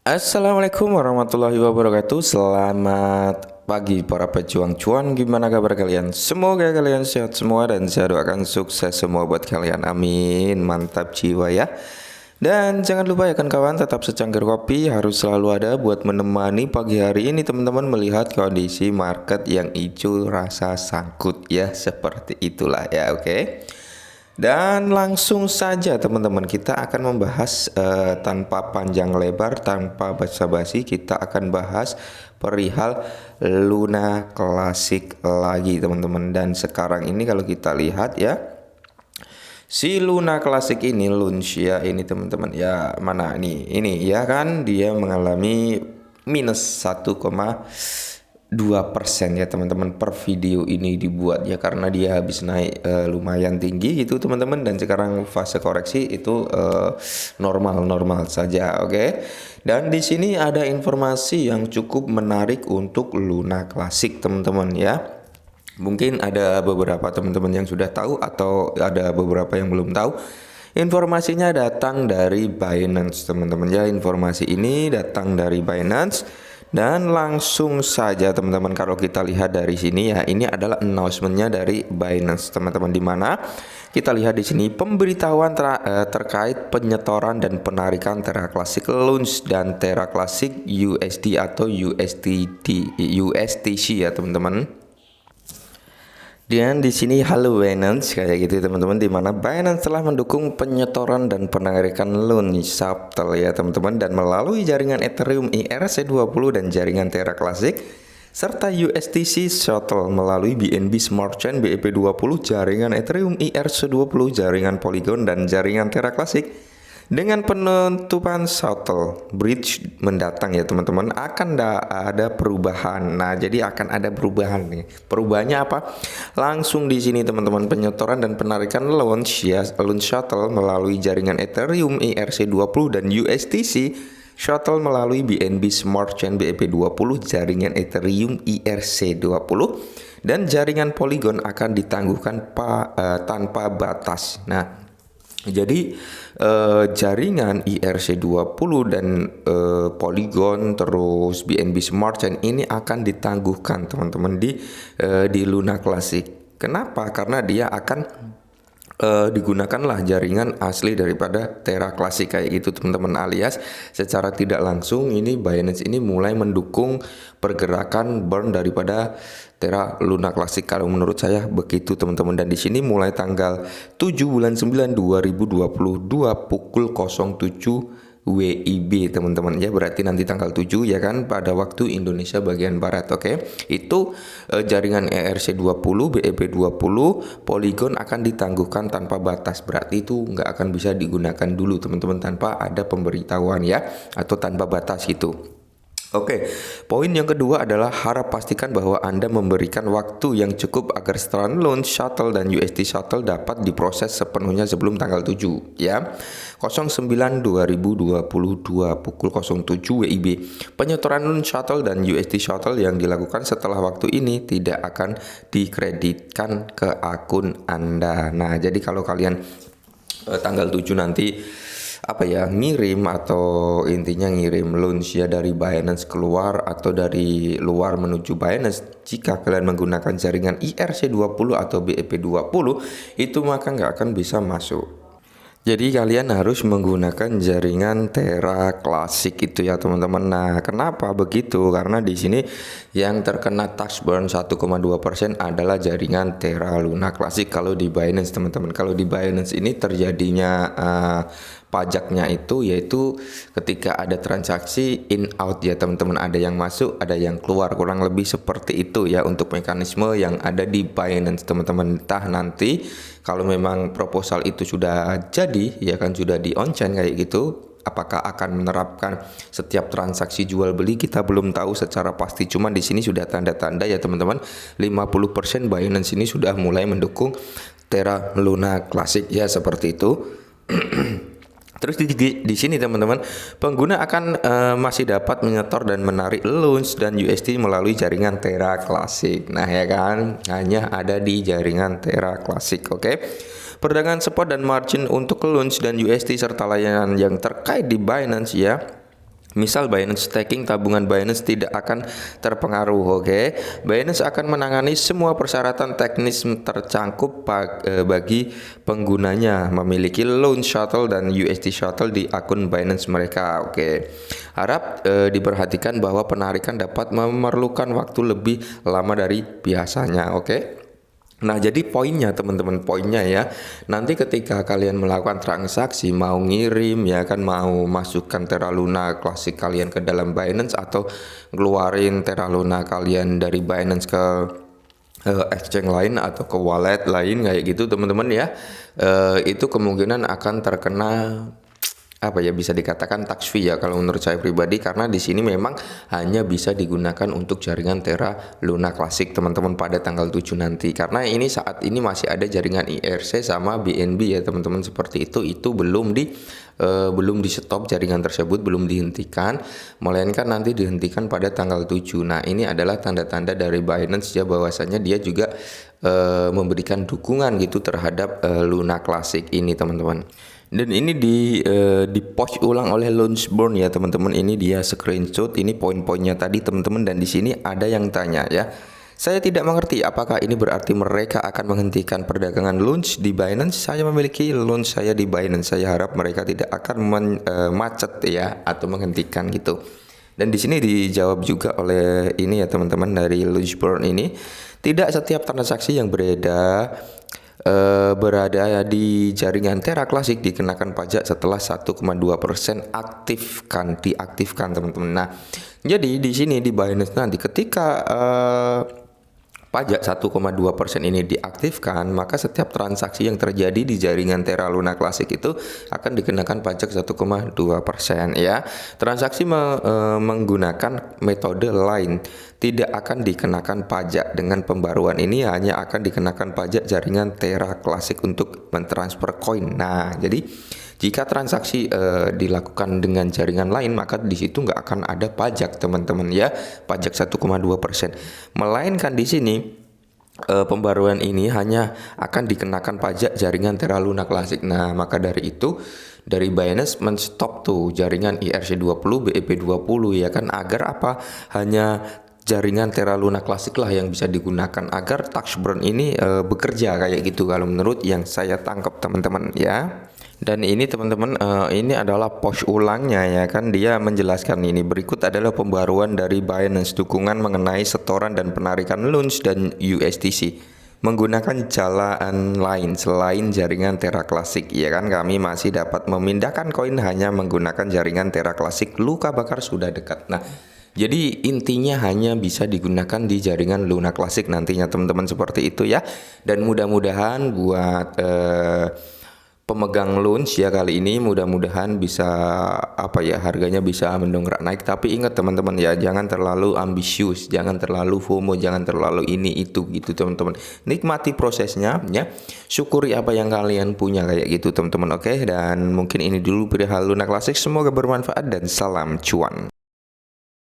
Assalamualaikum warahmatullahi wabarakatuh. Selamat pagi para pejuang cuan. Gimana kabar kalian? Semoga kalian sehat semua dan saya doakan sukses semua buat kalian. Amin. Mantap jiwa ya. Dan jangan lupa ya kan kawan, tetap secangkir kopi harus selalu ada buat menemani pagi hari ini teman-teman melihat kondisi market yang hijau rasa sangkut ya. Seperti itulah ya, oke. Dan langsung saja teman-teman, kita akan membahas tanpa panjang lebar, tanpa basa-basi, kita akan bahas perihal Luna Classic lagi teman-teman. Dan sekarang ini kalau kita lihat ya, si Luna Classic ini, Luncia ini teman-teman ya, mana ini ya kan, dia mengalami minus 1,2% ya teman-teman per video ini dibuat ya, karena dia habis naik lumayan tinggi gitu teman-teman, dan sekarang fase koreksi itu normal-normal saja, oke. Dan di sini ada informasi yang cukup menarik untuk Luna Classic teman-teman ya. Mungkin ada beberapa teman-teman yang sudah tahu atau ada beberapa yang belum tahu. Informasinya datang dari Binance teman-teman ya. Informasi ini datang dari Binance. Dan langsung saja teman-teman, kalau kita lihat dari sini ya, ini adalah announcementnya dari Binance teman-teman, di mana kita lihat di sini pemberitahuan terkait penyetoran dan penarikan Terra Classic Launch dan Terra Classic USD atau USTC ya teman-teman. Dan di sini halo Binance kayak gitu teman-teman, di mana Binance telah mendukung penyetoran dan penarikan loan Subtle ya teman-teman, dan melalui jaringan Ethereum ERC20 dan jaringan Terra Classic serta USTC Shuttle melalui BNB Smart Chain BEP20, jaringan Ethereum ERC20, jaringan Polygon dan jaringan Terra Classic. Dengan penutupan shuttle bridge mendatang ya teman-teman, akan ada perubahan. Nah, jadi akan ada perubahan nih. Perubahannya apa? Langsung di sini teman-teman, penyetoran dan penarikan launch ya, launch shuttle melalui jaringan Ethereum ERC20 dan USTC shuttle melalui BNB Smart Chain BEP20, jaringan Ethereum ERC20 dan jaringan Polygon akan ditangguhkan tanpa batas. Nah, jadi jaringan ERC20 dan Polygon terus BNB Smart Chain ini akan ditangguhkan teman-teman di Luna Classic. Kenapa? Karena dia akan digunakanlah jaringan asli daripada Terra Classic kayak gitu teman-teman, alias secara tidak langsung ini Binance ini mulai mendukung pergerakan burn daripada Terra Luna Classic, kalau menurut saya begitu teman-teman. Dan di sini mulai tanggal 7 bulan 9 2022 pukul 07 WIB teman-teman ya, berarti nanti tanggal 7 ya kan, pada waktu Indonesia bagian barat, oke. Itu jaringan ERC20, BEP20, Polygon akan ditangguhkan tanpa batas, berarti itu nggak akan bisa digunakan dulu teman-teman tanpa ada pemberitahuan ya, atau tanpa batas gitu. Oke, poin yang kedua adalah harap pastikan bahwa Anda memberikan waktu yang cukup agar setelan launch shuttle dan UST shuttle dapat diproses sepenuhnya sebelum tanggal 7 ya. 09/2022 pukul 07 WIB. Penyetoran launch shuttle dan UST shuttle yang dilakukan setelah waktu ini tidak akan dikreditkan ke akun Anda. Nah, jadi kalau kalian tanggal 7 nanti ngirim, atau intinya ngirim launch ya dari Binance keluar atau dari luar menuju Binance, jika kalian menggunakan jaringan ERC20 atau BEP20 itu maka nggak akan bisa masuk. Jadi kalian harus menggunakan jaringan Terra Classic itu ya teman-teman. Nah, kenapa begitu? Karena di sini yang terkena tax burn 1,2% adalah jaringan Terra Luna Classic kalau di Binance teman-teman. Kalau di Binance ini terjadinya pajaknya itu yaitu ketika ada transaksi in out ya teman-teman, ada yang masuk ada yang keluar, kurang lebih seperti itu ya untuk mekanisme yang ada di Binance teman-teman. Entah nanti kalau memang proposal itu sudah jadi ya kan, sudah di on chain kayak gitu, apakah akan menerapkan setiap transaksi jual beli, kita belum tahu secara pasti. Cuman di sini sudah tanda-tanda ya teman-teman, 50% Binance ini sudah mulai mendukung Terra Luna Classic ya, seperti itu. Terus di sini teman-teman, pengguna akan masih dapat menyetor dan menarik launch dan UST melalui jaringan Terra Classic. Nah ya kan, hanya ada di jaringan Terra Classic, oke. Perdagangan spot dan margin untuk launch dan UST serta layanan yang terkait di Binance ya Misal Binance Staking, tabungan Binance tidak akan terpengaruh, oke. Binance akan menangani semua persyaratan teknis tercangkup bagi penggunanya memiliki loan shuttle dan USD shuttle di akun Binance mereka, oke. Harap diperhatikan bahwa penarikan dapat memerlukan waktu lebih lama dari biasanya, oke. Nah, jadi poinnya teman-teman, poinnya ya. Nanti ketika kalian melakukan transaksi, mau ngirim ya kan, mau masukkan Terra Luna klasik kalian ke dalam Binance atau ngeluarin Terra Luna kalian dari Binance ke exchange lain atau ke wallet lain kayak gitu teman-teman ya. Itu kemungkinan akan terkena apa ya, bisa dikatakan tax fee ya kalau menurut saya pribadi, karena di sini memang hanya bisa digunakan untuk jaringan Terra Luna Classic teman-teman pada tanggal 7 nanti, karena ini saat ini masih ada jaringan IRC sama BNB ya teman-teman, seperti itu belum di stop jaringan tersebut, belum dihentikan, melainkan nanti dihentikan pada tanggal 7. Nah, ini adalah tanda-tanda dari Binance ya, bahwasanya dia juga memberikan dukungan gitu terhadap Luna Classic ini teman-teman. Dan ini di post ulang oleh Launchborn ya teman-teman. Ini dia screenshot, ini poin-poinnya tadi teman-teman, dan di sini ada yang tanya ya. Saya tidak mengerti apakah ini berarti mereka akan menghentikan perdagangan launch di Binance. Saya memiliki launch saya di Binance. Saya harap mereka tidak akan macet ya atau menghentikan gitu. Dan di sini dijawab juga oleh ini ya teman-teman, dari Launchborn ini, tidak setiap transaksi yang berada di jaringan Terra Classic dikenakan pajak setelah 1,2% diaktifkan teman-teman. Nah, jadi di sini di Binance nanti ketika pajak 1,2% ini diaktifkan, maka setiap transaksi yang terjadi di jaringan Terra Luna Classic itu akan dikenakan pajak 1,2% ya. Transaksi menggunakan metode lain tidak akan dikenakan pajak. Dengan pembaruan ini hanya akan dikenakan pajak jaringan Terra Classic untuk mentransfer koin. Nah, jadi jika transaksi dilakukan dengan jaringan lain, maka di situ nggak akan ada pajak teman-teman ya, pajak 1,2%. Melainkan di sini pembaruan ini hanya akan dikenakan pajak jaringan Terra Luna Classic. Nah, maka dari itu dari Binance menstop tuh jaringan IRC20, BEP20 ya kan, agar apa? Hanya jaringan Terra Luna Classic lah yang bisa digunakan agar tax burn ini bekerja kayak gitu, kalau menurut yang saya tangkap teman-teman ya. Dan ini teman-teman, ini adalah post ulangnya ya kan, dia menjelaskan ini. Berikut adalah pembaruan dari Binance, dukungan mengenai setoran dan penarikan launch dan USDC menggunakan jalan lain selain jaringan Terra Classic ya kan. Kami masih dapat memindahkan koin hanya menggunakan jaringan Terra Classic, luka bakar sudah dekat. Nah, jadi intinya hanya bisa digunakan di jaringan Luna Classic nantinya teman-teman, seperti itu ya. Dan mudah-mudahan buat pemegang launch ya kali ini, mudah-mudahan bisa apa ya, harganya bisa mendongkrak naik. Tapi ingat teman-teman ya, jangan terlalu ambisius, jangan terlalu FOMO, jangan terlalu ini itu gitu teman-teman. Nikmati prosesnya ya, syukuri apa yang kalian punya kayak gitu teman-teman. Oke, dan mungkin ini dulu perihal Luna Classic, semoga bermanfaat dan salam cuan.